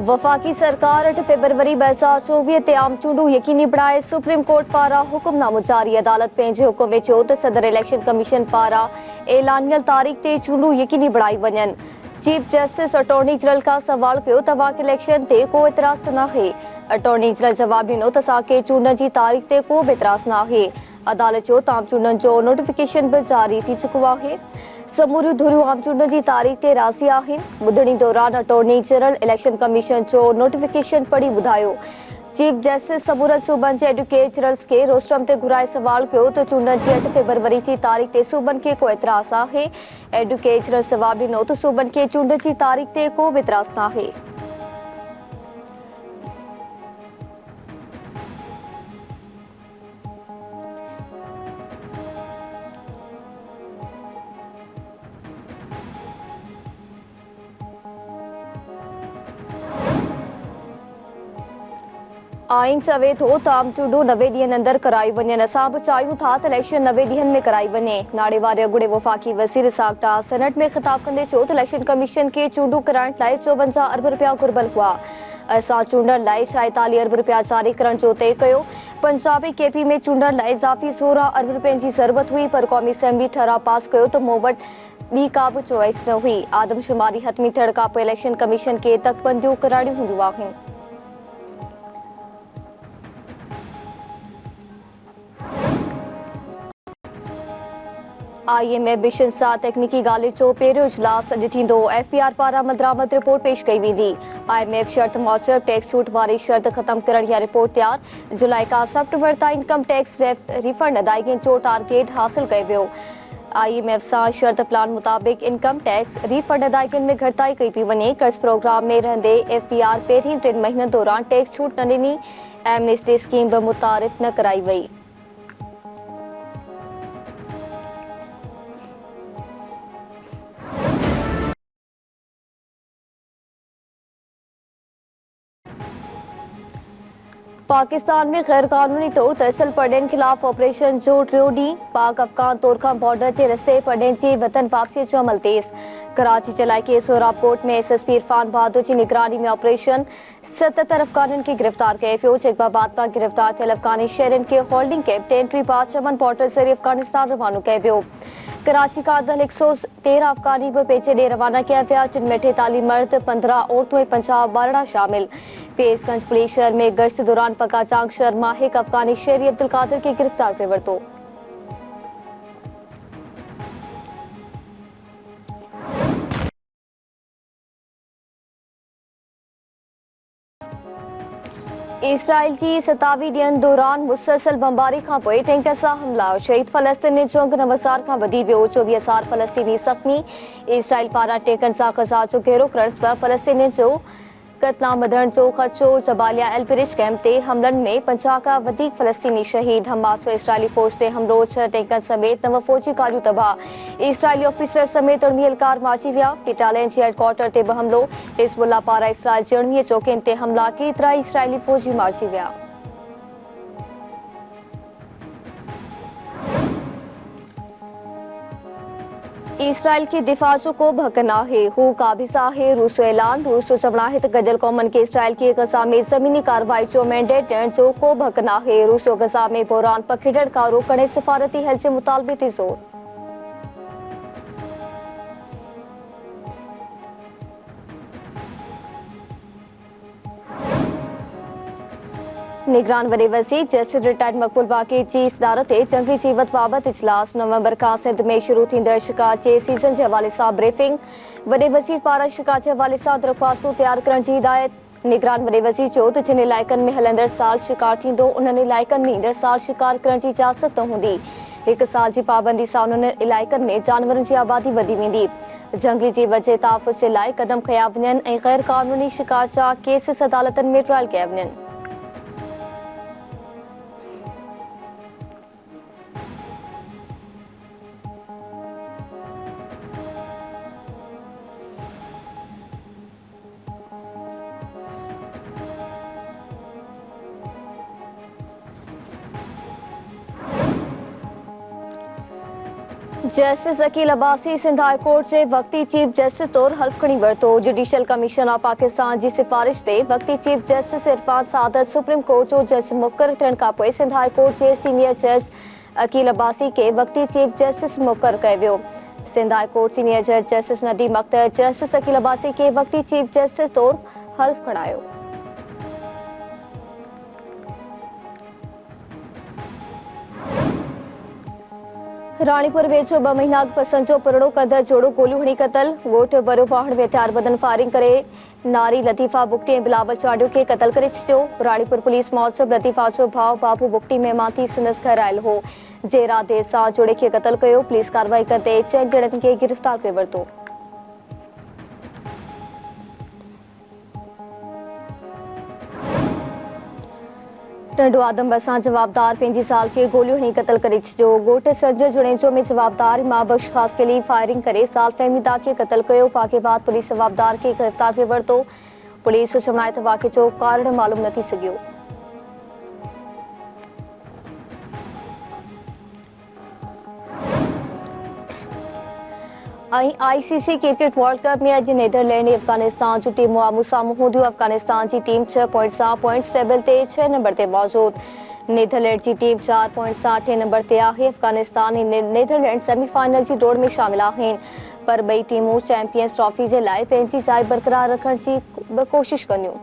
वफाकी सरकार 8 फरवरी 2024 ते आम चूंडू यकीनी बणाए सुप्रीम कोर्ट पारा हुक्मनामो जारी। अदालत पंहिंजे हुकुम में चयो त सदर इलेक्शन कमीशन पारा ऐलानियल तारीख़ ते चूंडू यकीनी बणाई वञनि। चीफ जस्टिस अटॉर्नी जनरल का सवाल कयो त अवांखे इलेक्शन ते को इतराज़ त नाहे। अटॉर्नी जनरल जवाब ॾिनो त असांखे चूंडनि जी तारीख़ ते को बि इतराज़ नाहे। अदालत चयो त आम चूंडनि जो नोटिफिकेशन बि जारी थी चुको आहे। समूरियूं धुरियूं आम चूंडनि जी तारीख़ ते राज़ी आहिनि। ॿुधणी दौरान अटॉर्नी जनरल इलेक्शन कमीशन जो नोटिफिकेशन पढ़ी ॿुधायो। चीफ जस्टिस समूरनि सूबनि जे एडवोकेट जनरल्स खे रोस्टरम ते घुराए सवाल कयो त चूंडनि जी 8 फरवरी जी तारीख़ ते सूबनि खे को इतराज़ आहे। एडवोकेट जनरल जवाब ॾिनो त सूबनि खे चूंडनि जी तारीख़ ते को बि इतराज़ नाहे। आइन चवे थो त आम चूंडू 90 ॾींहनि अंदरि कराई वञनि। असां बि चाहियूं था त इलेक्शन 90 ॾींहनि में कराई वञे। नाड़े वारे अॻूणे वफ़ाक़ी वज़ीर इसहाक़ डार सेनेट में ख़िताब कंदे चयो त इलेक्शन कमीशन खे चूंडू कराइण लाइ 54 अरब रुपया घुर्बल हुआ। असां चूंडण लाइ 46 अरब रुपया जारी करण जो तय कयो। पंजाब ऐं केपी में चूंडण लाइ इज़ाफ़ी 16 अरब रुपयनि जी ज़रूरत हुई, पर क़ौमी असेंबली ठराव पास कयो त मूं वटि ॿी का बि चॉइस न हुई। आदमशुमारी हतमी थियण खां पोइ इलेक्शन कमीशन खे तकबंदियूं कराइणियूं हूंदियूं आहिनि। IMF मिशन सां तकनीकी ॻाल्हि जो पहिरियों इजलास अॼु थींदो। FPR पारां मदरामद रिपोर्ट पेश कई वेंदी। IMF शर्त मूजिब टैक्स छूट वारी शर्त ख़तम करण जी रिपोर्ट तयार। जुलाई खां सेप्टेम्बर ताईं इनकम टैक्स रिफंड अदायगी जो टारगेट हासिल कयो वियो। IMF सां शर्त प्लान मुताबिक़ इनकम टैक्स रिफंड अदायगियुनि में घटिताई कई पई वञे। कर्ज़ प्रोग्राम में रहंदे FPR पहिरीं 3 महीननि दौरान टैक्स छूट न ॾिनी। एमनेस्टी स्कीम बि मुतारिफ़ न कराई वई। पाकिस्तान में गैर कानूनी तौर तहसील पढ़ने खिलाफ ऑपरेशन जो टियों ॾींहुं पाक अफगान तोरखाम बॉर्डर के रस्ते पढ़ने जी वतन वापसी जो अमल तेज़। कराची जे इलाइक़े सोराबकोट में SSP इरफान बहादुर की निगरानी में ऑपरेशन 77 अफगाननि खे गिरफ़्तार कयो वियो। जैकबाबाद मां गिरफ़्तार थियल अफगानी शहरियुनि खे होल्डिंग कैंप टेंट्री पार चमन बॉर्डर ज़रिए अफगानिस्तान रवानो कयो वियो। कराची खां 113 अफगानी भी पंहिंजे ॾे रवाना किया विया, जिनमें 48 मर्द, 15 औरतूं ऐं 50 ॿारड़ा शामिल। फेसगंज पुलिस शहर में गश्त दौरान पका जांग शर्मा हिक अफगानी शहरी अब्दुल कादिर खे गिरफ़्तार करे वरितो। इसराइल की 27 ॾींहनि दौरान मुसलसल बमबारी खां पोइ टैंकर सां हमला। शहीद फ़लस्तीनी जो अंग 9,000 खां वधी वियो। 24,000 फ़लस्तीनी ज़ख़्मी। इसराइल पारां टैंकरनि सां ग़ज़ा जो घेरो करण सबबि फ़लस्तीनियुनि जो क़तलाम वधण जो ख़दशो। जबालिया एल-बिरिज कैंप ते हमलनि में 50 खां वधीक फ़लस्तीनी शहीद। हमास जो इसराइली फ़ौज ते हमलो, 6 टैंकर समेत 9 फ़ौजी गाॾियूं तबाह। इसराइली ऑफिसर समेत 19 एहलकार मारिजी विया। इटालियन जे हेडक्वार्टर ते बि हमलो। हिज़्बुल्लाह पारां इसराइल जे 19 चौकियुनि ते हमला, केतिरा ई इसराइली फ़ौजी मारिजी विया। इसराइल के दिफ़ा जो को बि हक़ नाहे, हू काबिज़ आहे। रूस जो ऐलान। रूस जो चवणु आहे त गॾियल क़ौमनि खे इसराइल खे ग़ज़ा में ज़मीनी कार्रवाई जो मैंडेट ॾियण जो को बि हक़ नाहे। रूस जो ग़ज़ा में बहरान पखिड़ण खां रोकण ऐं सिफ़ारती हल जे मुतालबे ते ज़ोर। निगरान वॾे वज़ीर जस्टिस रिटायर्ड मक़बूल बाक़ी जी सदारत ते जंगी जीवत बाबति इजलास। नवंबर खां सिंध में शुरू थींदड़ शिकार जे सीज़न जे हवाले सां ब्रीफिंग। वॾे वज़ीर पारां शिकार जे हवाले सां दरख़्वास्तूं तयार करण जी हिदायत। निगरान वॾे वज़ीर चयो त जिन इलाइक़नि में हलंदड़ साल शिकार थींदो, उन्हनि इलाइक़नि में ईंदड़ साल शिकार करण जी इजाज़त न हूंदी। 1 साल जी पाबंदी सां उन्हनि इलाइक़नि में जानवरनि जी आबादी वधी वेंदी। जंगली जीवत जे तहफ़्फ़ुज़ जे लाइ क़दम खंया वञनि ऐं गैर क़ानूनी शिकार जा केसिस अदालतनि में ट्रायल कया वञनि। Justice Aqeel Abbasi Sindh high court जे वक्ती चीफ जस्टिस तौर हल्फ खणी वरितो। जुडिशियल कमीशन ऑफ पाकिस्तान जी सिफारिश ते वक्ती chief justice Irfan Saadat supreme court जो जज मुक़रर थियण खां पोइ सिंध हाई कोर्ट जे सीनियर जज अकील अब्बासी के वक्ती चीफ जस्टिस मुक़रर कयो वियो। सिंध हाई कोर्ट सीनियर जज जस्टिस नदीम अख्तर जस्टिस अकील अब्बासी के वक्ती चीफ जस्टिस तौर हल्फ खणायो। रानीपुर वेझो 2 महीना अॻु पसंद जो पुरड़ो कंदड़ जोड़ो गोलियूं हणी क़तल। ॻोठु बरो वाहण में हथियार बदन फायरिंग करे नारी लतीफ़ा बुगटी ऐं बिलावल चांडियो खे क़तल करे छॾियो। रानीपुर पुलिस मौजूब लतीफ़ा जो भाउ बाबू बुगटी महिमान थी संदसि घर आयल हो, जे इरादे सां जोड़े खे क़तल कयो। पुलिस कार्रवाई कंदे 6 ॼणनि खे गिरफ़्तार करे वरितो। टंडो आदमबड़ सां जवाबदार पंहिंजी साल खे गोलियूं हणी क़तल करे छॾियो। ॻोठ सर्जर जुड़ेजो में जवाबदार इमामबख्श ख़ासकेली फायरिंग करे साल फहमीदा खे क़तल कयो। वाक़े बाद पुलिस जवाबदार खे गिरफ़्तार करे वरितो। पुलिस सुम्हाए त वाक़े जो कारण मालूम न थी सघियो। आईसीसी क्रिकेट वर्ल्ड कप में अॼु नीदरलैंड ऐं अफगानिस्तान जूं टीमूं आम्हूं साम्हूं हूंदियूं। अफगानिस्तान जी टीम 6 पॉइंट सां पॉइंट्स टेबल ते 6 नंबर ते मौजूद। नीदरलैंड जी टीम 4 पॉइंट सां 8 नंबर ते आहे। अफगानिस्तान ऐं नीदरलैंड सेमीफाइनल जी दौड़ में शामिल आहिनि, पर ॿई टीमूं चैंपियंस ट्रॉफी जे लाइ पंहिंजी जाइ बरक़रार रखण जी कोशिश कंदियूं।